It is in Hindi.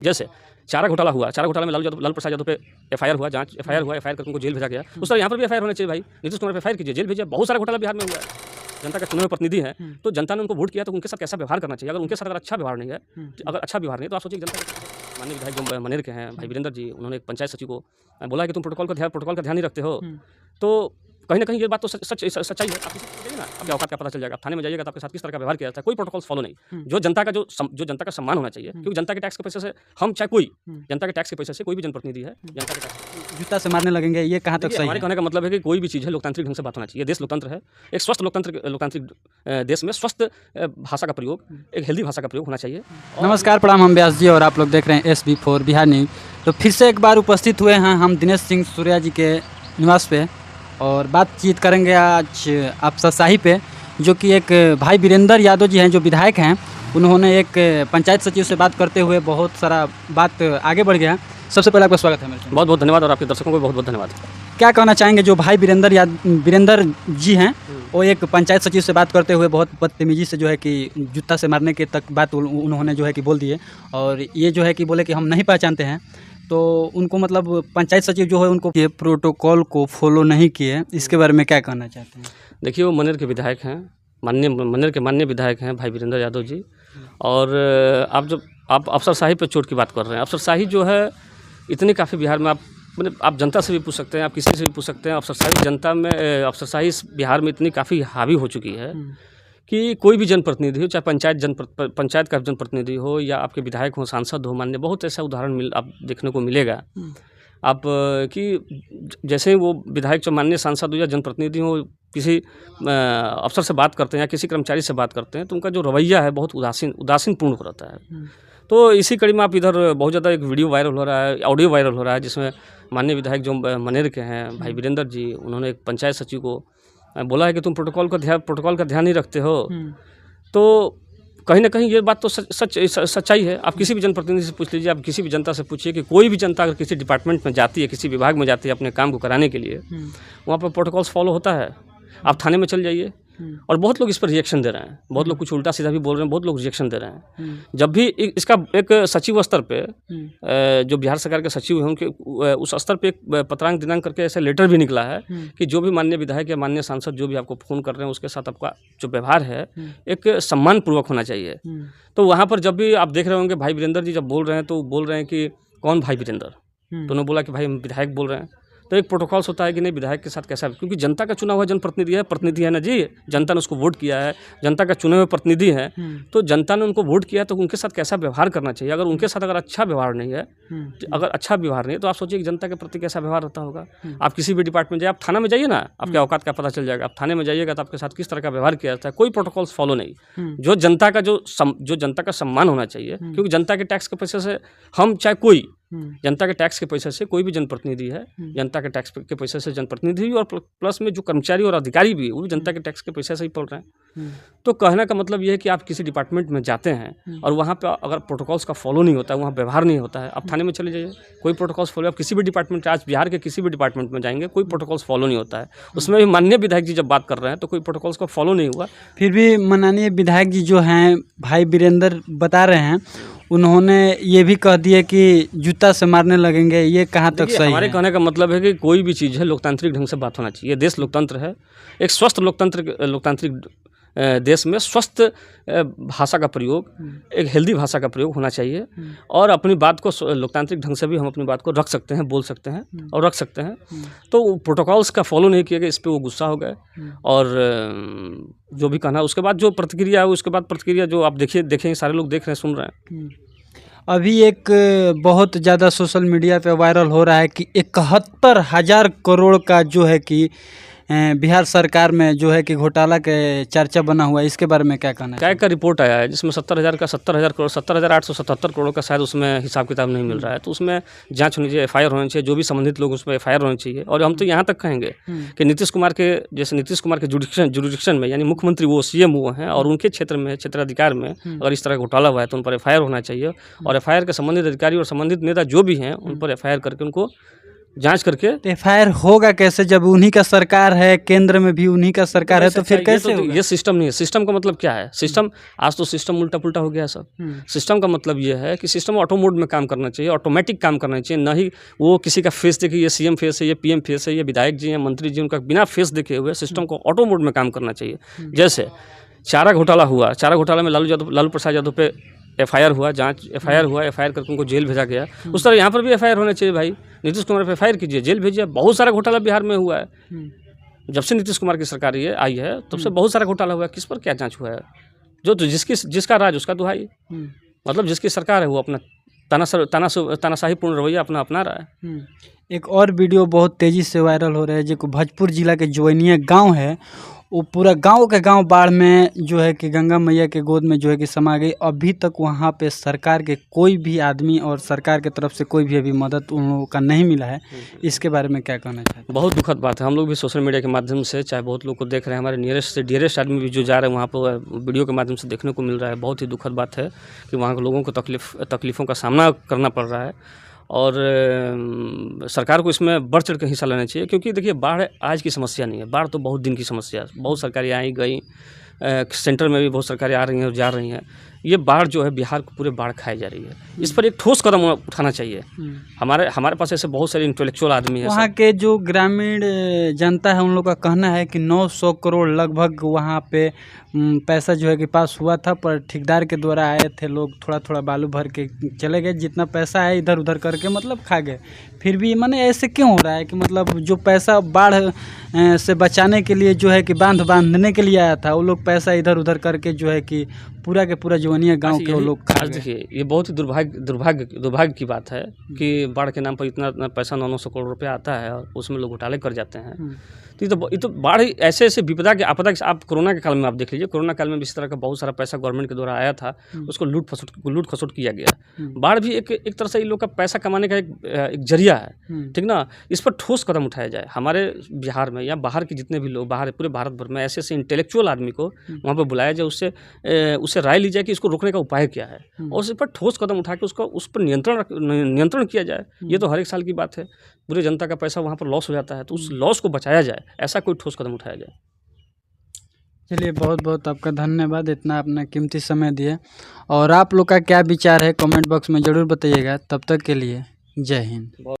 जैसे चारा घोटाला हुआ, चारा घोटाला में लालू प्रसाद यादव पे एफआईआर हुआ, एफआईआर करके उनको जेल भेजा गया। उस तरह यहाँ पर भी एफआईआर होना चाहिए भाई। नीतीश कुमार पे एफआईआर कीजिए, जेल भेजिए। बहुत सारा घोटाला बिहार में हुआ है। जनता का चुने हुए प्रतिनिधि है, तो जनता ने उनको वोट किया तो उनके साथ कैसा व्यवहार करना चाहिए। अगर उनके साथ अच्छा व्यवहार नहीं है, अगर अच्छा व्यवहार नहीं है तो आप सोचिए जनता के माननीय विधायक जो मनेर के हैं भाई वीरेंद्र जी, उन्होंने एक पंचायत सचिव को बोला कि तुम प्रोटोकॉल का ध्यान नहीं रखते हो। तो कहीं ना कहीं ये बात तो सच्चाई है। आप किसी को जाइए ना, आपके औकात का पता चल जाएगा। आप थाने में जाइएगा तो आपके साथ किस तरह का व्यवहार किया जाता है। कोई प्रोटोकॉल फॉलो नहीं। जो जनता का सम्मान होना चाहिए, क्योंकि जनता के टैक्स के पैसे से हम चाहे कोई जनता के टैक्स के पैसे से कोई भी जनप्रतिनिधि है, जनता के टैक्स जूता से मारने लगेंगे, ये कहाँ तक सही हमारे है? कहने का मतलब है कि कोई भी चीज़ है लोकतांत्रिक ढंग से बात होना चाहिए। देश लोकतंत्र है, एक स्वस्थ लोकतांत्रिक देश में स्वस्थ भाषा का प्रयोग, एक हेल्दी भाषा का प्रयोग होना चाहिए। नमस्कार, प्रणाम, हम व्यास जी और आप लोग देख रहे हैं SB4 बिहार न्यूज़। तो फिर से एक बार उपस्थित हुए हैं हम दिनेश सिंह सूर्या जी के निवास पे और बातचीत करेंगे आज अफसरशाही पे, जो कि एक भाई वीरेंद्र यादव जी हैं जो विधायक हैं। उन्होंने एक पंचायत सचिव से बात करते हुए बहुत सारा बात आगे बढ़ गया। सबसे पहले आपका स्वागत है मेरे। बहुत बहुत धन्यवाद और आपके दर्शकों को बहुत बहुत धन्यवाद। क्या कहना चाहेंगे जो भाई वीरेंद्र जी हैं, वो एक पंचायत सचिव से बात करते हुए बहुत बदतमीजी से जो है कि जूता से मारने के तक बात उन्होंने जो है कि बोल दिए, और ये जो है कि बोले कि हम नहीं पहचानते हैं। तो उनको मतलब पंचायत सचिव जो है उनको ये प्रोटोकॉल को फॉलो नहीं किए, इसके बारे में क्या कहना चाहते हैं? देखिए, वो मनेर के विधायक हैं, मनेर के माननीय विधायक हैं भाई वीरेंद्र यादव जी। और आप अफसरशाही पे चोट की बात कर रहे हैं। अफसरशाही जो है इतनी काफ़ी बिहार में आप जनता से भी पूछ सकते हैं, आप किसी से भी पूछ सकते हैं। अफसरशाही इस बिहार में इतनी काफ़ी हावी हो चुकी है कि कोई भी जनप्रतिनिधि हो, चाहे पंचायत का जनप्रतिनिधि हो या आपके विधायक हो, सांसद हो, मान्य, बहुत ऐसा उदाहरण आप देखने को मिलेगा। आप कि जैसे वो विधायक जो माननीय सांसद हो या जनप्रतिनिधि हो, किसी अफसर से बात करते हैं या किसी कर्मचारी से बात करते हैं तो उनका जो रवैया है बहुत उदासीनपूर्ण हो रहता है। तो इसी कड़ी में आप इधर बहुत ज़्यादा एक वीडियो वायरल हो रहा है, ऑडियो वायरल हो रहा है, जिसमें माननीय विधायक जो मनेर के हैं भाई वीरेंद्र जी, उन्होंने एक पंचायत सचिव को बोला है कि तुम प्रोटोकॉल का ध्यान नहीं रखते हो। तो कहीं ना कहीं ये बात तो सच्चाई है। आप किसी भी जनप्रतिनिधि से पूछ लीजिए, आप किसी भी जनता से पूछिए कि कोई भी जनता अगर किसी डिपार्टमेंट में जाती है, किसी विभाग में जाती है अपने काम को कराने के लिए, वहाँ पर प्रोटोकॉल्स फॉलो होता है। आप थाने में चल जाइए, और बहुत लोग इस पर रिएक्शन दे रहे हैं, बहुत लोग कुछ उल्टा सीधा भी बोल रहे हैं, बहुत लोग रिएक्शन दे रहे हैं। जब भी इसका एक सचिव स्तर पे जो बिहार सरकार के सचिव हैं उनके उस स्तर पे एक पत्रांक दिनांक करके ऐसा लेटर भी निकला है कि जो भी माननीय विधायक या माननीय सांसद जो भी आपको फ़ोन कर रहे हैं उसके साथ आपका जो व्यवहार है एक सम्मानपूर्वक होना चाहिए। तो वहाँ पर जब भी आप देख रहे होंगे भाई वीरेंद्र जी जब बोल रहे हैं तो बोल रहे हैं कि कौन भाई वीरेंद्र, तो उन्होंने बोला कि भाई हम विधायक बोल रहे हैं। तो एक प्रोटोकॉल्स होता है कि नहीं, विधायक के साथ कैसा, क्योंकि जनता का चुना हुआ जनप्रतिनिधि है ना जी, जनता ने उसको वोट किया है, जनता का चुने हुए प्रतिनिधि है, तो जनता ने उनको वोट किया तो उनके साथ कैसा व्यवहार करना चाहिए। अगर उनके साथ अच्छा व्यवहार नहीं है, तो आप सोचिए कि जनता के प्रति कैसा व्यवहार रहता होगा। आप किसी भी डिपार्टमेंट जाइए, आप थाना में जाइए ना, आपके औकात का पता चल जाएगा। आप थाने में जाइएगा तो आपके साथ किस तरह का व्यवहार किया जाता है, कोई प्रोटोकॉल्स फॉलो नहीं। जो जनता का सम्मान होना चाहिए, क्योंकि जनता के टैक्स के पैसे से हम चाहे कोई जनता के टैक्स के पैसे से कोई भी जनप्रतिनिधि है, जनता के टैक्स के पैसे से जनप्रतिनिधि भी, और प्लस में जो कर्मचारी और अधिकारी भी वो भी जनता के टैक्स के पैसे से ही पल रहे हैं। तो कहने का मतलब ये है कि आप किसी डिपार्टमेंट में जाते हैं और वहाँ पे अगर प्रोटोकॉल्स का फॉलो नहीं होता है, वहाँ व्यवहार नहीं होता है, आप थाने में चले जाइए, कोई प्रोटोकॉल्स फॉलो। आप किसी भी डिपार्टमेंट, आज बिहार के किसी भी डिपार्टमेंट में जाएंगे, कोई प्रोटोकॉल्स फॉलो नहीं होता है। उसमें भी माननीय विधायक जी जब बात कर रहे हैं तो कोई प्रोटोकॉल्स का फॉलो नहीं हुआ। फिर भी माननीय विधायक जी जो हैं भाई वीरेंद्र बता रहे हैं, उन्होंने ये भी कह दिया कि जूता से मारने लगेंगे, ये कहाँ तक सही है? हमारे कहने का मतलब है कि कोई भी चीज़ है लोकतांत्रिक ढंग से बात होना चाहिए। देश लोकतंत्र है, एक स्वस्थ लोकतांत्रिक देश में स्वस्थ भाषा का प्रयोग, एक हेल्दी भाषा का प्रयोग होना चाहिए, और अपनी बात को लोकतांत्रिक ढंग से भी हम अपनी बात को रख सकते हैं, बोल सकते हैं और रख सकते हैं। तो प्रोटोकॉल्स का फॉलो नहीं किया गया, इस पर वो गुस्सा हो गए, और जो भी कहना उसके बाद जो प्रतिक्रिया है, उसके बाद प्रतिक्रिया जो आप देखें सारे लोग देख रहे हैं, सुन रहे हैं। अभी एक बहुत ज़्यादा सोशल मीडिया पे वायरल हो रहा है कि 71,000 करोड़ का जो है कि बिहार सरकार में जो है कि घोटाला के चर्चा बना हुआ है, इसके बारे में क्या कहना है? क्या का रिपोर्ट आया है जिसमें 70,000 करोड़ 70,877 करोड़ का शायद उसमें हिसाब किताब नहीं मिल रहा है। तो उसमें जांच होनी चाहिए, एफआईआर होनी चाहिए, जो भी संबंधित लोग उस पर एफआईआर होनी चाहिए। और हम तो यहाँ तक कहेंगे कि नीतीश कुमार के जुरिडिक्शन में, यानी मुख्यमंत्री वो सीएम वो हैं, और उनके क्षेत्र में, क्षेत्राधिकार में अगर इस तरह का घोटाला हुआ है तो उन पर एफआईआर होना चाहिए, और एफआईआर के संबंधित अधिकारी और संबंधित नेता जो भी हैं उन पर एफआईआर करके उनको जांच करके एफआईआर होगा कैसे जब उन्हीं का सरकार है, केंद्र में भी उन्हीं का सरकार है, तो फिर कैसे होगा? ये सिस्टम नहीं है। सिस्टम का मतलब क्या है? सिस्टम आज तो सिस्टम उल्टा पुल्टा हो गया है सब। सिस्टम का मतलब ये है कि सिस्टम ऑटो मोड में काम करना चाहिए, ऑटोमेटिक काम करना चाहिए, ना ही वो किसी का फेस देखे, ये सीएम फेस है, ये पीएम फेस है, ये विधायक जी हैं, मंत्री जी, उनका बिना फेस देखे हुए सिस्टम को ऑटो मोड में काम करना चाहिए। जैसे चारा घोटाला हुआ, चारा घोटाला में लालू प्रसाद यादव पे एफआईआर हुआ, एफआईआर हुआ, एफआईआर करके उनको जेल भेजा गया। उस तरह यहाँ पर भी एफआईआर होना चाहिए भाई। नीतीश कुमार पे एफआईआर कीजिए, जेल भेजिए। बहुत सारा घोटाला बिहार में हुआ है। जब से नीतीश कुमार की सरकार ये आई है तब से बहुत सारा घोटाला हुआ है। किस पर क्या जांच हुआ है? जो तो जिसका राज उसका दुहाई। मतलब जिसकी सरकार है वो अपना तानाशाहीपूर्ण रवैया अपना रहा है। एक और वीडियो बहुत तेज़ी से वायरल हो रहा है, जो भोजपुर जिला के जोइनिया गांव है, वो पूरा गांव के गांव बाढ़ में जो है कि गंगा मैया के गोद में जो है कि समा गई। अभी तक वहां पे सरकार के कोई भी आदमी और सरकार की तरफ से कोई भी अभी मदद उन लोगों का नहीं मिला है। इसके बारे में क्या कहना चाहते हैं? बहुत दुखद बात है। हम लोग भी सोशल मीडिया के माध्यम से चाहे बहुत लोग को देख रहे हैं, हमारे नियरेस्ट से डियरेस्ट आदमी भी जो जा रहे हैं वहाँ पर वीडियो के माध्यम से देखने को मिल रहा है। बहुत ही दुखद बात है कि वहाँ के लोगों को तकलीफ़ों का सामना करना पड़ रहा है और सरकार को इसमें बढ़ चढ़ कर हिस्सा लेना चाहिए। क्योंकि देखिए बाढ़ आज की समस्या नहीं है, बाढ़ तो बहुत दिन की समस्या है। बहुत सरकारें आई गई, सेंटर में भी बहुत सरकारें आ रही हैं और जा रही हैं। ये बाढ़ जो है बिहार को पूरे बाढ़ खाई जा रही है। इस पर एक ठोस कदम उठाना चाहिए। हमारे पास ऐसे बहुत सारे इंटेलेक्चुअल आदमी हैं। वहाँ के जो ग्रामीण जनता है उन लोग का कहना है कि 900 करोड़ लगभग वहाँ पे पैसा जो है कि पास हुआ था, पर ठेकेदार के द्वारा आए थे लोग, थोड़ा थोड़ा बालू भर के चले गए। जितना पैसा है इधर उधर करके मतलब खा गए। फिर भी माने ऐसे क्यों हो रहा है कि मतलब जो पैसा बाढ़ से बचाने के लिए जो है कि बांधने के लिए आया था, वो लोग पैसा इधर उधर करके जो है कि पूरा के पूरा जोनिया गांव के वो लोग खा गए। देखिए ये बहुत ही दुर्भाग्य की बात है कि बाढ़ के नाम पर इतना पैसा 900 करोड़ रुपया आता है और उसमें लोग घोटाले कर जाते हैं। तो ये तो बाढ़ ऐसे विपदा के आपदा के आप कोरोना के काल में आप देख लीजिए। कोरोना काल में भी इस तरह का बहुत सारा पैसा गवर्नमेंट के द्वारा आया था, उसको लूट खसोट किया गया। बाढ़ भी एक तरह से इन लोग का पैसा कमाने का एक जरिया है, ठीक ना। इस पर ठोस कदम उठाया जाए। हमारे बिहार में या बाहर के जितने भी लोग बाहर पूरे भारत भर में ऐसे इंटेलेक्चुअल आदमी को वहाँ पर बुलाया जाए, उससे राय ली जाए कि इसको रोकने का उपाय क्या है और उस पर ठोस कदम उठा के उस पर नियंत्रण किया जाए। ये तो हर एक साल की बात है। पूरे जनता का पैसा वहाँ पर लॉस हो जाता है, तो उस लॉस को बचाया जाए, ऐसा कोई ठोस कदम उठाया जाए। चलिए बहुत बहुत आपका धन्यवाद, इतना अपना कीमती समय दिए। और आप लोग का क्या विचार है कमेंट बॉक्स में ज़रूर बताइएगा। तब तक के लिए जय हिंद।